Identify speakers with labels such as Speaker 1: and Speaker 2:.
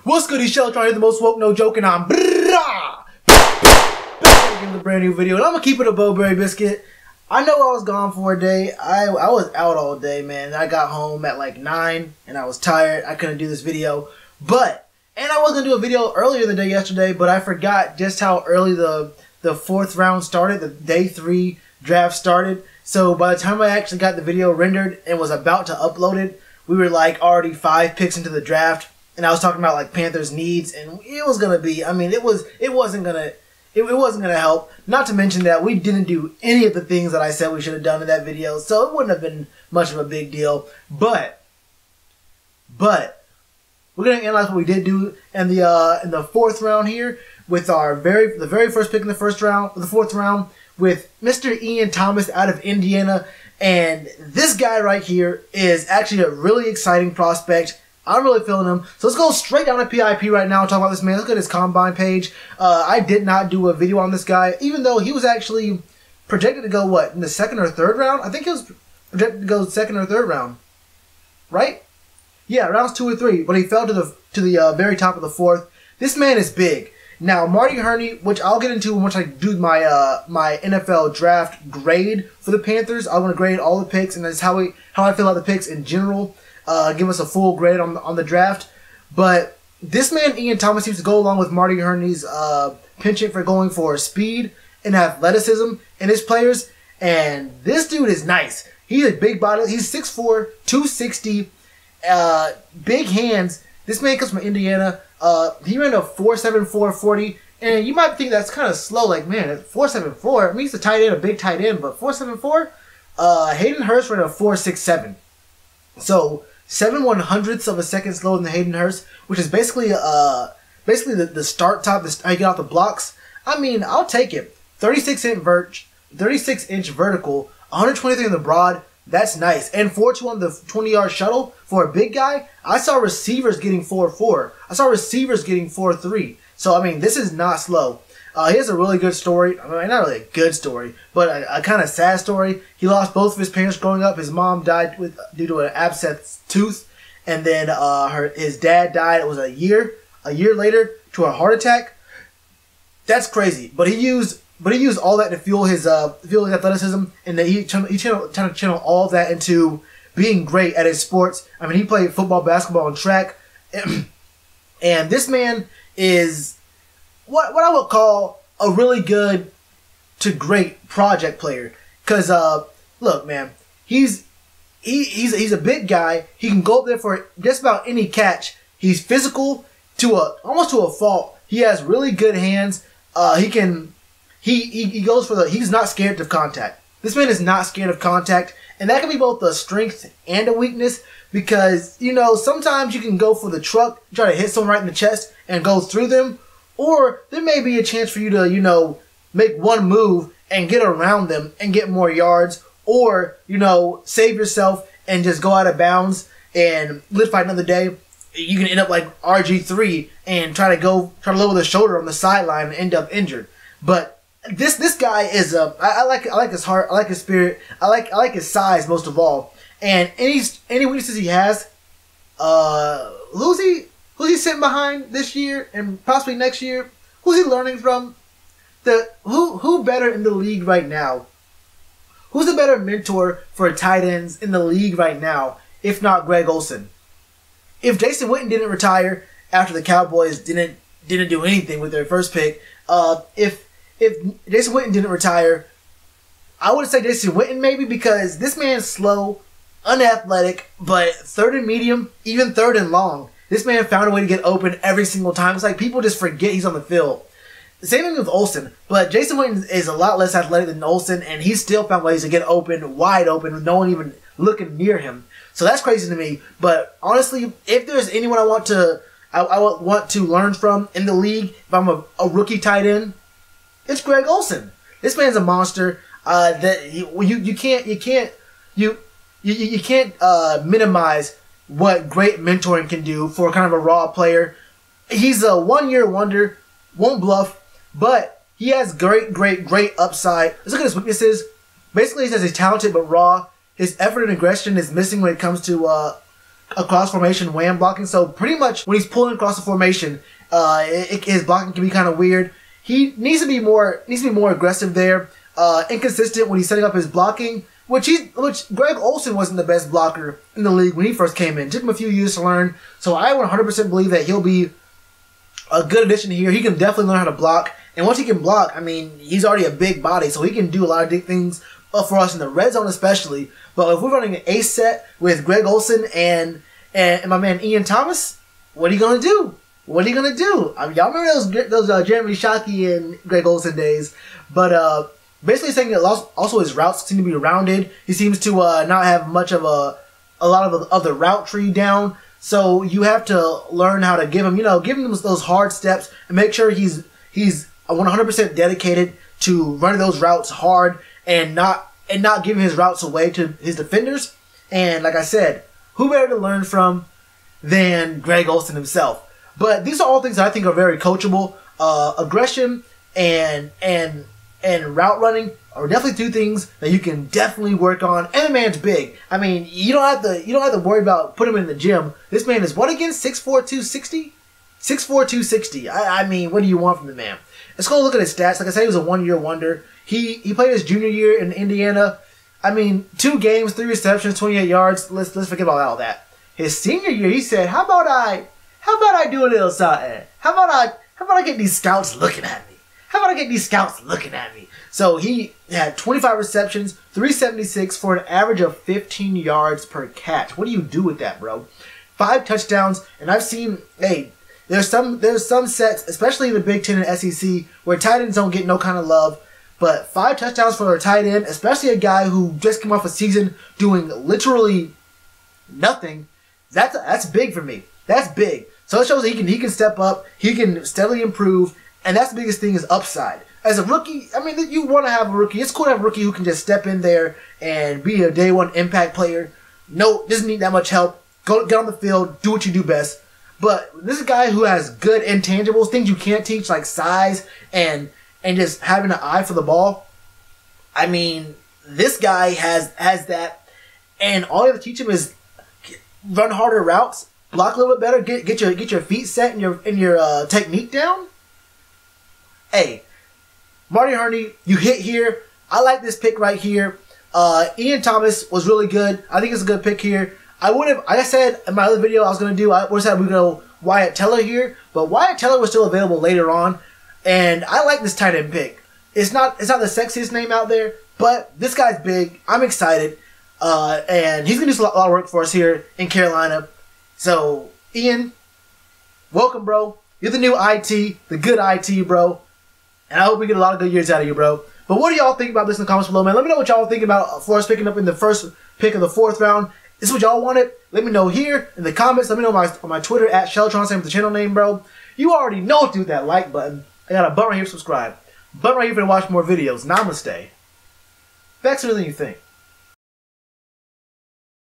Speaker 1: What's good, Shell? Trying to hit the most woke, no joke, and I'm back with a brand new video, and I'm gonna keep it a Bowberry biscuit. I know I was gone for a day. I was out all day, man. I got home at like 9, and I was tired. I couldn't do this video, and I was gonna do a video earlier the day yesterday, but I forgot just how early the 4th round started. The day 3 draft started. So by the time I actually got the video rendered and was about to upload it, we were like already 5 picks into the draft, and I was talking about like Panthers needs, and it was gonna be. I mean, it wasn't gonna help. Not to mention that we didn't do any of the things that I said we should have done in that video, so it wouldn't have been much of a big deal. But we're gonna analyze what we did do in the 4th round here with the very first pick in the 4th round with Mr. Ian Thomas out of Indiana. And this guy right here is actually a really exciting prospect. I'm really feeling him. So let's go straight down to PIP right now and talk about this man. Look at his combine page. I did not do a video on this guy, even though he was actually projected to go, what, in the 2nd or 3rd round? I think he was projected to go 2nd or 3rd round. Right? Yeah, rounds 2 or 3. But he fell to the very top of the 4th. This man is big. Now, Marty Herney, which I'll get into once I do my my NFL draft grade for the Panthers. I want to grade all the picks, and that's how I feel about the picks in general. Give us a full grade on the draft. But this man, Ian Thomas, seems to go along with Marty Herney's penchant for going for speed and athleticism in his players. And this dude is nice. He's a big body. He's 6'4", 260, big hands. This man comes from Indiana. He ran a 4.74 40, and you might think that's kind of slow. Like, man, 4.74. I mean, he's a tight end, a big tight end, but 4.74. Horton Hearst ran a 4.67. So 7/100ths of a second slower than the Horton Hearst, which is basically the start top. How you get off the blocks. I mean, I'll take it. 36-inch vertical, 123 in the broad. That's nice. And 4.2 on the 20-yard shuttle for a big guy. I saw receivers getting 4.4. I saw receivers getting 4.3. So, I mean, this is not slow. He has a really good story. I mean, not really a good story, but a kind of sad story. He lost both of his parents growing up. His mom died due to an abscessed tooth. And then his dad died. It was a year later to a heart attack. That's crazy. But he used all that to fuel his athleticism, and that he trying to channel all that into being great at his sports. I mean, he played football, basketball, and track, and this man is what I would call a really good to great project player. Cause look, man, he's a big guy. He can go up there for just about any catch. He's physical almost to a fault. He has really good hands. He goes for he's not scared of contact. This man is not scared of contact, and that can be both a strength and a weakness, because, you know, sometimes you can go for the truck, try to hit someone right in the chest and go through them, or there may be a chance for you to, you know, make one move and get around them and get more yards, or, you know, save yourself and just go out of bounds and live fight another day. You can end up like RG3 and try to lower the shoulder on the sideline and end up injured. But this guy is I like his heart, I like his spirit, I like his size most of all. And any weaknesses he has, who's he sitting behind this year and possibly next year? Who's he learning from? Who better in the league right now? Who's a better mentor for tight ends in the league right now, if not Greg Olsen? If Jason Witten didn't retire after the Cowboys didn't do anything with their first pick, if Jason Witten didn't retire, I would say Jason Witten maybe, because this man's slow, unathletic, but 3rd and medium, even 3rd and long. This man found a way to get open every single time. It's like people just forget he's on the field. The same thing with Olsen, but Jason Witten is a lot less athletic than Olsen, and he still found ways to get open, wide open, with no one even looking near him. So that's crazy to me. But honestly, if there's anyone I would want to learn from in the league, if I'm a rookie tight end, it's Greg Olsen. This man's a monster. You can't minimize what great mentoring can do for kind of a raw player. He's a 1-year wonder, won't bluff, but he has great upside. Let's look at his weaknesses. Basically, he says he's talented but raw. His effort and aggression is missing when it comes to across formation when blocking. So pretty much when he's pulling across the formation, his blocking can be kind of weird. He needs to be more aggressive there. Inconsistent when he's setting up his blocking, which Greg Olsen wasn't the best blocker in the league when he first came in. It took him a few years to learn. So I 100% believe that he'll be a good addition here. He can definitely learn how to block. And once he can block, I mean, he's already a big body, so he can do a lot of big things for us in the red zone especially. But if we're running an ace set with Greg Olsen and my man Ian Thomas, what are you going to do? What are you going to do? I mean, y'all remember those Jeremy Shockey and Greg Olsen days. But basically saying that also his routes seem to be rounded. He seems to not have much of a lot of the route tree down. So you have to learn how to give him those hard steps and make sure he's 100% dedicated to running those routes hard and not giving his routes away to his defenders. And like I said, who better to learn from than Greg Olsen himself? But these are all things that I think are very coachable. Aggression and route running are definitely two things that you can definitely work on. And the man's big. I mean, you don't have to worry about putting him in the gym. This man is what again? 6'4", 260? 6'4", 260. I mean, what do you want from the man? Let's go look at his stats. Like I said, he was a one-year wonder. He played his junior year in Indiana. I mean, 2 games, 3 receptions, 28 yards. Let's forget about all that. His senior year, he said, "How about I do a little something? How about I get these scouts looking at me? How about I get these scouts looking at me?" So he had 25 receptions, 376 for an average of 15 yards per catch. What do you do with that, bro? 5 touchdowns, and I've seen, there's some sets, especially in the Big Ten and SEC, where tight ends don't get no kind of love. But 5 touchdowns for a tight end, especially a guy who just came off a season doing literally nothing, that's big for me. That's big. So it shows that he can step up, he can steadily improve, and that's the biggest thing is upside. As a rookie, I mean, you want to have a rookie. It's cool to have a rookie who can just step in there and be a day one impact player. No, doesn't need that much help. Get on the field, do what you do best. But this is a guy who has good intangibles, things you can't teach, like size and just having an eye for the ball. I mean, this guy has that, and all you have to teach him is run harder routes, block a little bit better, get your feet set and your technique down. Hey, Marty Hurney, you hit here. I like this pick right here. Ian Thomas was really good. I think it's a good pick here. I would have, like I said in my other video I was going to do, I would have said we go Wyatt Teller here, but Wyatt Teller was still available later on, and I like this tight end pick. It's not the sexiest name out there, but this guy's big. I'm excited, and he's going to do a lot of work for us here in Carolina. So, Ian, welcome, bro. You're the new IT, the good IT, bro. And I hope we get a lot of good years out of you, bro. But what do y'all think about this in the comments below, man? Let me know what y'all think about for us picking up in the first pick of the 4th round. This is what y'all wanted. Let me know here in the comments. Let me know on my Twitter at Sheltron, same with the channel name, bro. You already know what to do with that like button. I got a button right here to subscribe. Button right here for to watch more videos. Namaste. Facts are than you think.